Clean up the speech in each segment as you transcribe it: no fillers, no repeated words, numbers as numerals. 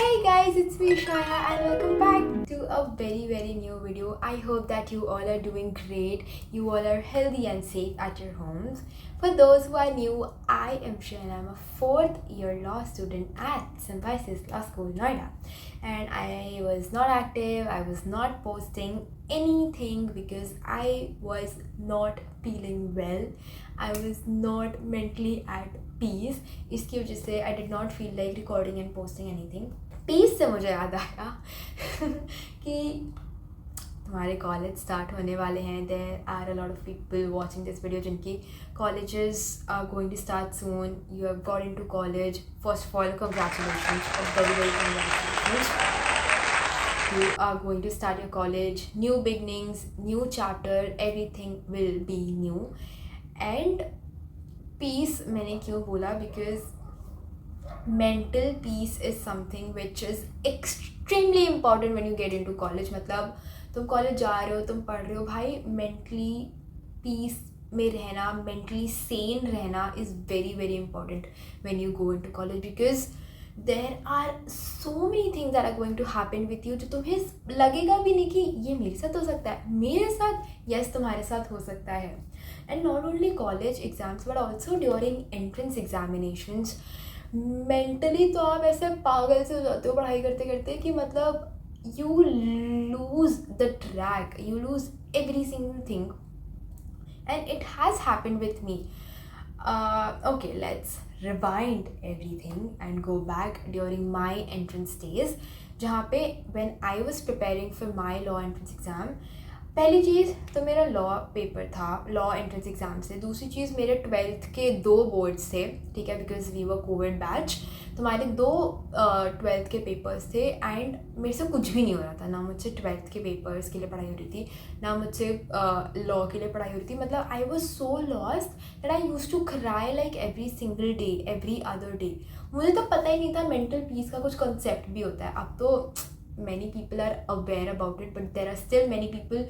Hey guys, it's me Shaya and welcome back to a very new video. I hope that you all are doing great. You all are healthy and safe at your homes. For those who are new, I am Shaya and I'm a fourth year law student at Symbiosis Law School, Noida. And I was not active, I was not posting anything because I was not feeling well. I was not mentally at peace इसकी वजह से I did not feel like recording and posting anything. Peace से मुझे याद आया कि तुम्हारे college start होने वाले हैं. There are a lot of people watching this video जिनकी colleges are going to start soon. You have got into college. First of all congratulations, very congratulations. You are going to start your college, new beginnings, new chapter, everything will be new. And peace मैंने क्यों बोला, because mental peace is something which is extremely important when you get into college. मतलब तुम college जा रहे हो, तुम पढ़ रहे हो, भाई मेंटली पीस में रहना, मेंटली सेन रहना is very important when you go into college, because there are so many things that are going to happen with you जो तुम्हें लगेगा भी नहीं कि ये मेरे साथ हो सकता है. मेरे साथ, यस तुम्हारे साथ हो सकता है. And not only college exams but also during entrance examinations, mentally तो आप ऐसे पागल से हो जाते हो पढ़ाई करते करते कि मतलब you lose the track, you lose every single thing, and it has happened with me. Okay, let's rewind everything and go back during my entrance days जहाँ पे when I was preparing for my law entrance exam. पहली चीज़ तो मेरा law paper था, law entrance exam से. दूसरी चीज़ मेरे 12th के 2 बोर्ड्स थे, ठीक है, because we were COVID batch. तो हमारे 2 12th के पेपर्स थे एंड मेरे से कुछ भी नहीं हो रहा था. ना मुझसे 12th के पेपर्स के लिए पढ़ाई हो रही थी, ना मुझसे लॉ के लिए पढ़ाई हो रही थी. मतलब I was so lost that I use to cry like every single day, every other day. मुझे तो पता ही नहीं था मेंटल पीस का कुछ कंसेप्ट भी होता है. अब तो many people are aware about it, but there are still many people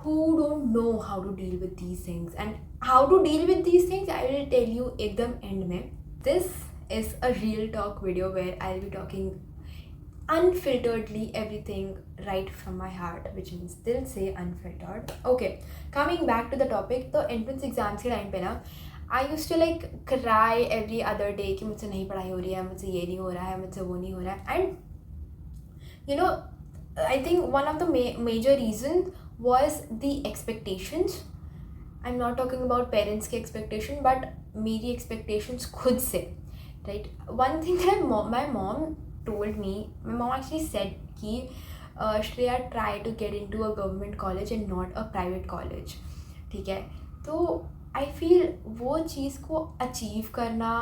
who don't know how to deal with these things. And how to deal with these things I will tell you ekdam end mein. This is a real talk video where I'll be talking unfilteredly everything right from my heart, which means still say unfiltered. Okay, coming back to the topic. तो entrance exams के time पे ना I used to like cry every other day कि मुझसे नहीं पढ़ाई हो रही है, मुझसे ये नहीं हो रहा है, मुझसे वो नहीं हो रहा है. And you know, I think one of the major reasons was the expectations. I'm not talking about parents की expectation, but मेरी expectations खुद से, right? One thing that my mom told me, my mom actually said कि Shreya, try to get into a government college and not a private college, ठीक है. तो I feel वो चीज़ को achieve करना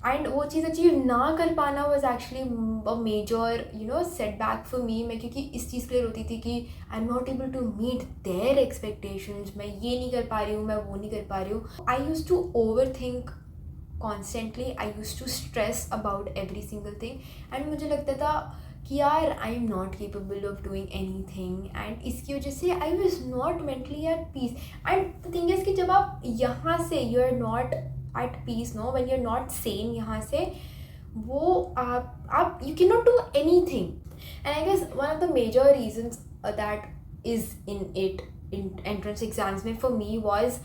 एंड वो चीज़ अचीव ना कर पाना was actually a major setback for me. मैं क्योंकि इस चीज़ के लिए रोती थी कि I am not able to meet their expectations. मैं ये नहीं कर पा रही हूँ, मैं वो नहीं कर पा रही हूँ. I use to over think constantly, I use to stress about every single thing. And मुझे लगता था कि यार I am not capable of doing anything, and इसकी वजह से I was not mentally at peace. And the thing is कि जब आप यहाँ से you are not at peace, no, when you're not sane, यहाँ से वो आप you cannot do anything. And I guess one of the major reasons that is in entrance exams में for me was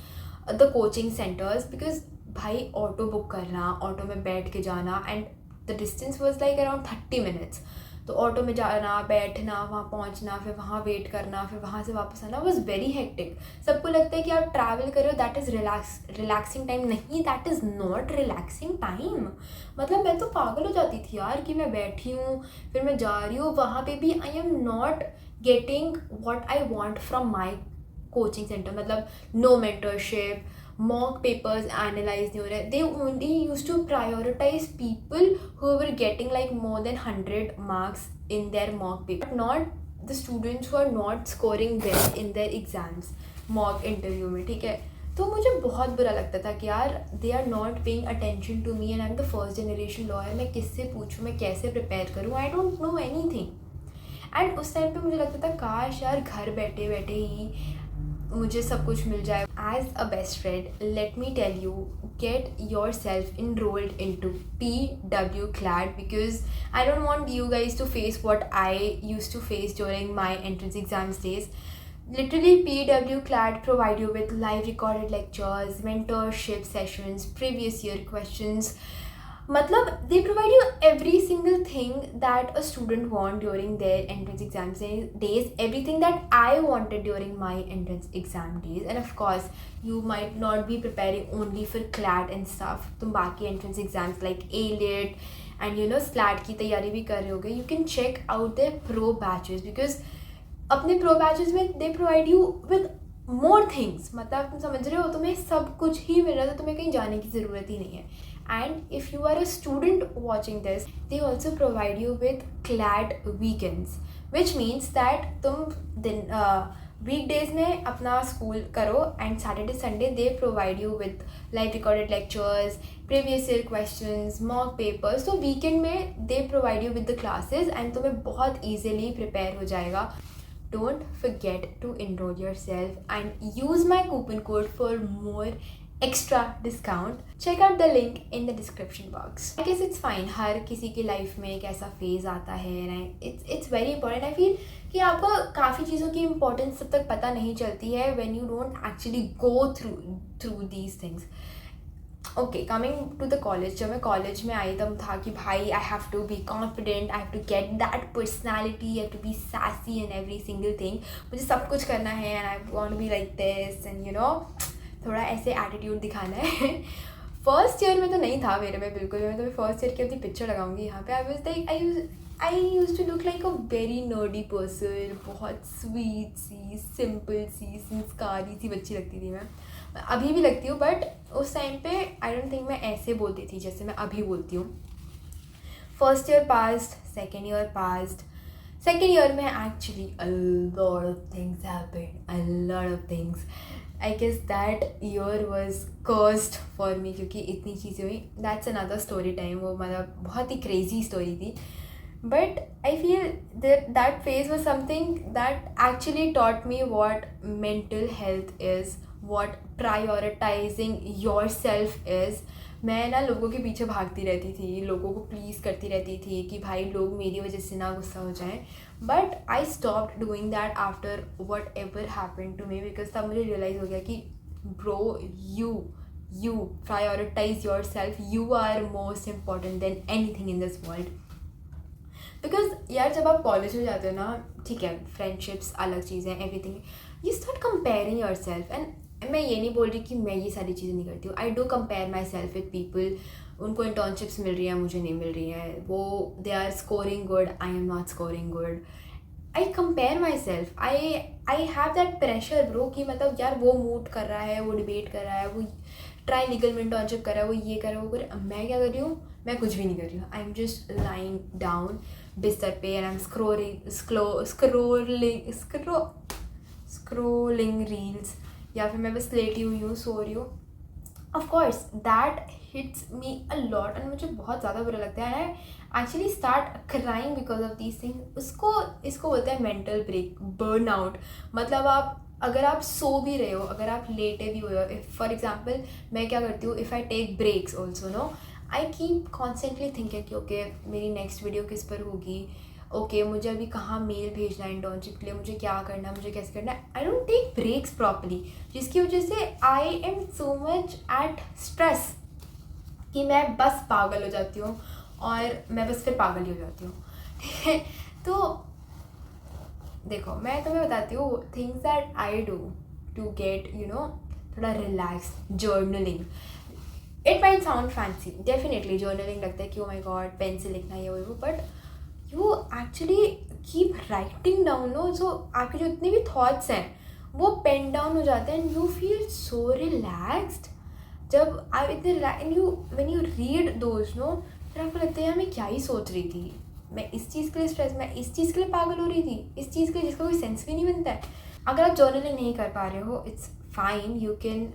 the coaching centers, because भाई auto book करना, auto में बैठ के जाना, and the distance was like around 30 minutes. तो auto में जाना, बैठना, वहाँ पहुँचना, फिर वहाँ वेट करना, फिर वहाँ से वापस आना वॉज वेरी हेक्टिक. सबको लगता है कि आप ट्रैवल कर रहे हो, दैट इज़ रिलैक्सिंग टाइम. नहीं, that is not relaxing time. मतलब मैं तो पागल हो जाती थी यार कि मैं बैठी हूँ, फिर मैं जा रही हूँ, वहाँ पे भी I am not getting what I want from my coaching centre. मतलब no mentorship, mock papers analyze नहीं हो रहे. They only used to prioritize people who were getting like more than 100 marks in their mock paper, but not the students who are not scoring well in their exams, mock interview में, ठीक है. तो मुझे बहुत बुरा लगता था कि यार they are not paying attention to me and I'm the first generation lawyer. मैं किससे पूछूँ, मैं कैसे प्रिपेयर करूँ, I don't know anything. And उस टाइम पे मुझे लगता था काश यार घर बैठे बैठे ही मुझे सब कुछ मिल जाए. As a best friend, let me tell you, get yourself enrolled into PW CLAD, because I don't want you guys to face what I used to face during my entrance exams days. Literally, PW CLAD provide you with live recorded lectures, mentorship sessions, previous year questions. मतलब they provide you every single thing that a student want during their entrance exam days, everything that I wanted during my entrance exam days. And of course, you might not be preparing only for CLAT and stuff. तुम बाकी entrance exams like ALIT and SLAT की तैयारी भी कर रहे होगे. You can check out their pro batches, because अपने pro batches में they provide you with more things. मतलब तुम समझ रहे हो, तुम्हें सब कुछ ही मिल रहा है, तो तुम्हें कहीं जाने की ज़रूरत ही नहीं है. And if you are a student watching this, they also provide you with CLAD weekends, which means that तुम दिन weekdays में अपना school करो, and Saturday Sunday they provide you with live recorded lectures, previous year questions, mock papers. So weekend में they provide you with the classes and तुम्हें बहुत easily prepare हो जाएगा. Don't forget to enroll yourself and use my coupon code for more extra discount. Check out the link in the description box. I guess it's fine. हर किसी की life में एक ऐसा phase आता है, and it's very important. I feel कि आपको काफ़ी चीज़ों की इम्पोर्टेंस तब तक पता नहीं चलती है when you don't actually go through these things. Okay, coming to the college. जब मैं कॉलेज में आई तब था कि भाई I have to be confident, I have to get that personality, I have to be sassy in every single thing. मुझे सब कुछ करना है and I want to be like this and थोड़ा ऐसे एटीट्यूड दिखाना है. फर्स्ट ईयर में तो नहीं था मेरे में बिल्कुल. मैं तो फर्स्ट ईयर की अपनी पिक्चर लगाऊंगी यहाँ पे. I use to look like a very nerdy person. बहुत स्वीट सी, सिंपल सी, संस्कारी सी बच्ची लगती थी मैं. अभी भी लगती हूँ, बट उस टाइम पे आई डोंट थिंक मैं ऐसे बोलती थी जैसे मैं अभी बोलती हूँ. First year passed, second year passed. Second year में actually a lot of things happened, a lot of things. I guess that year was cursed for me क्योंकि इतनी चीज़ें हुई. That's another story time. वो मतलब बहुत ही crazy story थी. But I feel that phase was something that actually taught me what mental health is, what prioritizing yourself is. मैं ना लोगों के पीछे भागती रहती थी, लोगों को प्लीज़ करती रहती थी कि भाई लोग मेरी वजह से ना गुस्सा हो जाएं. But I stopped doing that after whatever happen to me, because तब मुझे रियलाइज़ हो गया कि bro, you prioritise yourself. You are most important then anything in this world. Because यार जब आप कॉलेज में जाते हो ना, ठीक है फ्रेंडशिप्स अलग चीज़ें, everything, you start comparing your self. And मैं ये नहीं बोल रही कि मैं ये सारी चीज़ें नहीं करती हूँ. I do compare myself with people. उनको इंटर्नशिप्स मिल रही हैं, मुझे नहीं मिल रही हैं. वो they are scoring good, I am not scoring good. I compare myself. I have that pressure bro कि मतलब यार वो मूव कर रहा है, वो डिबेट कर रहा है, वो ट्राई लीगल में इंटर्नशिप कर रहा है, वो ये कर रहा है, वो कर रहा है. मैं क्या कर रही हूँ? मैं कुछ भी नहीं कर रही हूँ. I am just lying down बिस्तर पे and I am scrolling reels, या फिर मैं बस लेटी हुई हूँ, सो रही हूँ. Of course that hits me a lot and मुझे बहुत ज़्यादा बुरा लगता है. I actually start crying because of these things. इसको बोलते हैं मेंटल ब्रेक, बर्न आउट. मतलब अगर आप सो भी रहे हो, अगर आप लेटे भी हुए हो, इफ फॉर एग्जाम्पल मैं क्या करती हूँ, if I take breaks also no, I keep constantly thinking कि ओके मेरी नेक्स्ट वीडियो किस पर होगी, ओके मुझे अभी कहाँ मेल भेजना है इंटर्नशिप के लिए, मुझे क्या करना है, मुझे कैसे करना है. I don't take breaks properly, जिसकी वजह से I am so much at stress कि मैं बस पागल हो जाती हूँ और मैं बस फिर पागल ही हो जाती हूँ. ठीक है, तो देखो मैं तुम्हें बताती हूँ things that I do to get थोड़ा relax. Journaling. It might sound fancy, definitely journaling लगता है कि ओ माई गॉड पेन से लिखना ये वो, but you actually keep writing down no. So आपके जो इतने भी थाट्स हैं वो पेन डाउन हो जाते हैं and you feel so relaxed. जब आप इतने and you when you read those know, फिर आपको लगता है यार मैं क्या ही सोच रही थी, मैं इस चीज़ के लिए स्ट्रेस, मैं इस चीज़ के लिए पागल हो रही थी, इस चीज़ के लिए जिसका कोई सेंस भी नहीं बनता है. अगर आप जर्नलिंग नहीं कर पा रहे हो, it's fine. You can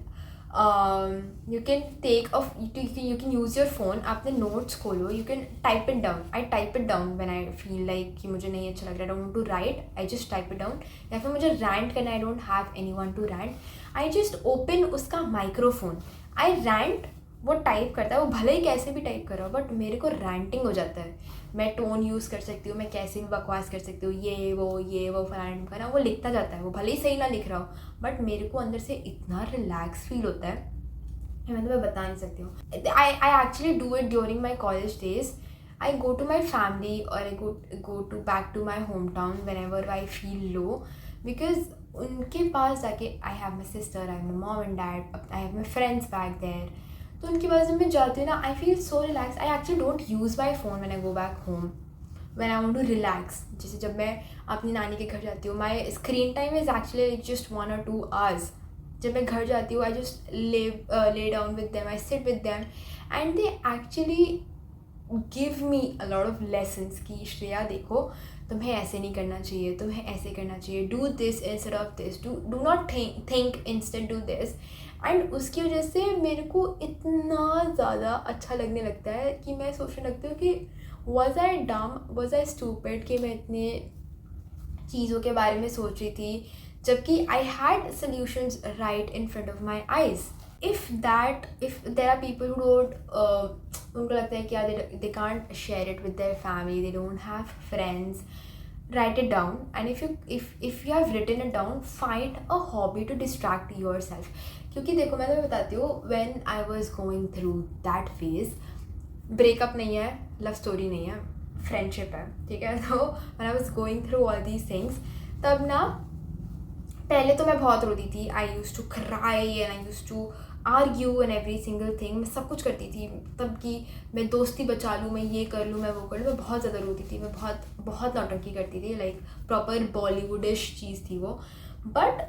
you can take a you can use your phone, अपने notes खोलो, you can type it down. I type it down when I feel like कि मुझे नहीं अच्छा लग रहा, I don't want to write, I just type it down. या फिर मुझे rant करना, I don't have anyone to rant, I just open उसका microphone, I rant. वो टाइप करता है, वो भले ही कैसे भी टाइप कर रहा हो, बट मेरे को रैंटिंग हो जाता है. मैं टोन यूज़ कर सकती हूँ, मैं कैसे भी बकवास कर सकती हूँ, ये वो फलाना का ना, वो लिखता जाता है, वो भले ही सही ना लिख रहा हो, बट मेरे को अंदर से इतना रिलैक्स फील होता है, मैं तुम्हें बता नहीं सकती हूँ. I actually do it during my college days. I go to my family or I go to back to my hometown whenever I feel low, because उनके पास जाके I have my sister, I have my mom and dad, I have my friends back there. तो उनके पास जब मैं जाती हूँ ना, I feel so relaxed. I actually don't use my phone when I go back home, when I want to relax. जैसे जब मैं अपनी नानी के घर जाती हूँ, my screen time is actually just 1 or 2 hours. जब मैं घर जाती हूँ, I just lay down with them, I sit with them, and they actually give me a lot of lessons कि श्रेया देखो, तुम्हें ऐसे नहीं करना चाहिए, तुम्हें ऐसे करना चाहिए, do this instead of this, do not think instead do this. And उसकी वजह से मेरे को इतना ज़्यादा अच्छा लगने लगता है कि मैं सोचने लगती हूँ कि was I dumb, was I stupid कि मैं इतने चीज़ों के बारे में सोच रही थी, जबकि I had solutions right in front of my eyes. If there are people who don't उनको लगता है कि यार they can't share it with their family, they don't have friends, write it down. And if you have written it down, find a hobby to distract yourself. क्योंकि देखो मैं तुम्हें बताती हूँ, when I was going through that phase, breakup नहीं है, love story नहीं है, फ्रेंडशिप है, ठीक है. तो when I was going through all these things, तब ना पहले तो मैं बहुत रोती थी. I use to cry and I use to argue and every single thing. मैं सब कुछ करती थी तब कि मैं दोस्ती बचा लूँ, मैं ये कर लूँ, मैं वो कर लूँ. मैं बहुत ज़्यादा रोती थी, मैं बहुत बहुत नौटंकी करती थी, लाइक प्रॉपर बॉलीवुडिश चीज़ थी वो. बट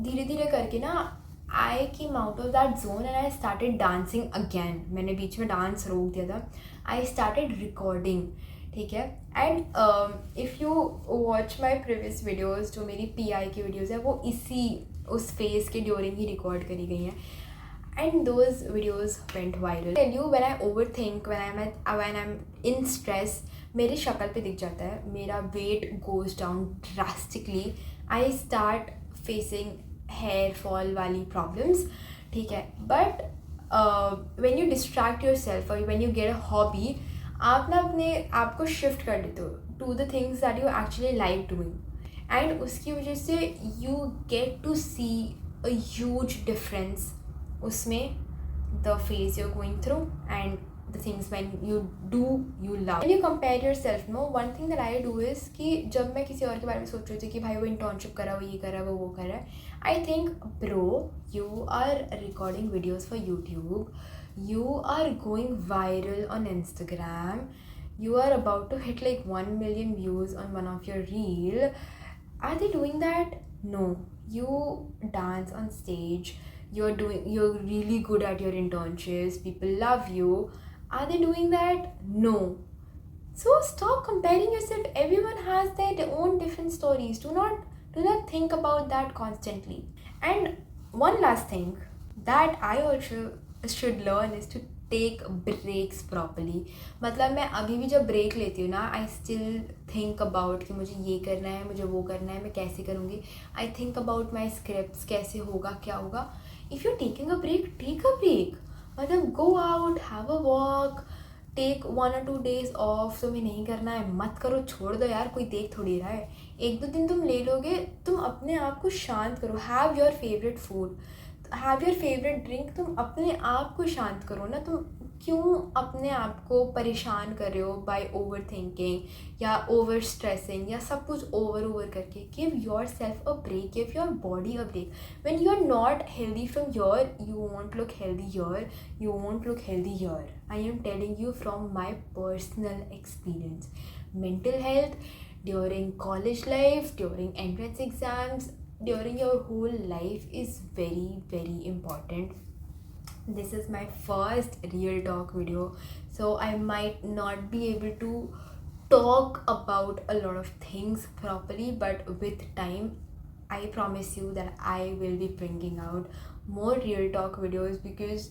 धीरे धीरे करके ना I came out of that zone and I started dancing again. मैंने बीच में डांस रोक दिया था. आई स्टार्टेड रिकॉर्डिंग, ठीक है. And if you watch my previous videos, जो मेरी PI की वीडियोज़ है, वो इसी उस फेज़ के ड्यूरिंग ही रिकॉर्ड करी गई हैं. And those videos went viral. Tell you, when I over think, when I am in stress, मेरी शक्ल पे दिख जाता है, मेरा weight goes down drastically. I start facing hair fall वाली प्रॉब्लम्स, ठीक है. But when you distract your self और when you get a hobby, आप ना अपने आप को शिफ्ट कर देते हो to the things that you actually like doing, and उसकी वजह से you get to see a huge difference उसमें, the phase you are going through and the things when you do you love. When you compare your self, no, one thing that I do is कि जब मैं किसी और के बारे में सोच रही थी कि भाई वो इंटर्नशिप कर रहा है, वो ये कर रहा है, वो कर रहा है, I think bro, you are recording videos for YouTube, you are going viral on Instagram, you are about to hit like 1 million views on one of your reel. Are they doing that? No. You dance on stage, you're really good at your internships, people love you. Are they doing that? No. So stop comparing yourself. Everyone has their own different stories. Do not think about that constantly. And one last thing that I also should learn is to take breaks properly. मतलब मैं अभी भी जब break लेती हूँ ना, I still think about कि मुझे ये करना है, मुझे वो करना है, मैं कैसे करूँगी. I think about my scripts, कैसे होगा, क्या होगा. If you taking a break, take a break. मतलब go out, have a walk, take 1 or 2 days off. तुम्हें नहीं करना है मत करो, छोड़ दो यार, कोई देख थोड़ी रहा है. 1-2 दिन तुम ले लोगे, तुम अपने आप को शांत करो. Have your favourite food, have your favourite drink. तुम अपने आप को शांत करो ना. तुम क्यों अपने आप को परेशान कर रहे हो बाय ओवर थिंकिंग या ओवर स्ट्रेसिंग या सब कुछ ओवर करके. Give yourself a break, give your body a break. When you are not healthy from your, you won't look healthy your, you won't look healthy here. I am telling you from my personal experience. Mental health during college life, during entrance exams, during your whole life is very, very important. This is my first real talk video, so I might not be able to talk about a lot of things properly, but with time I promise you that I will be bringing out more real talk videos, because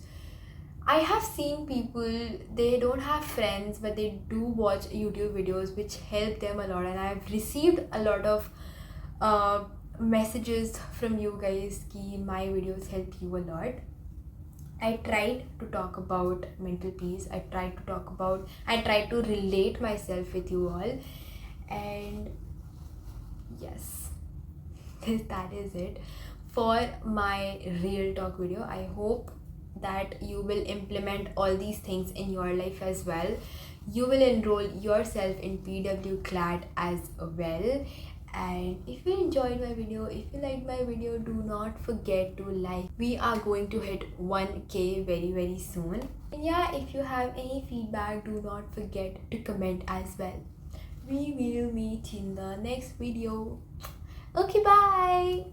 I have seen people, they don't have friends but they do watch YouTube videos which help them a lot, and I've received a lot of messages from you guys ki my videos help you a lot. I tried to talk about mental peace. I tried to relate myself with you all. And yes, that is it for my real talk video. I hope that you will implement all these things in your life as well. You will enroll yourself in PW CLAT as well. And if you enjoyed my video, if you liked my video, do not forget to like. We are going to hit 1K very soon. And yeah, if you have any feedback, do not forget to comment as well. We will meet in the next video. Okay, bye.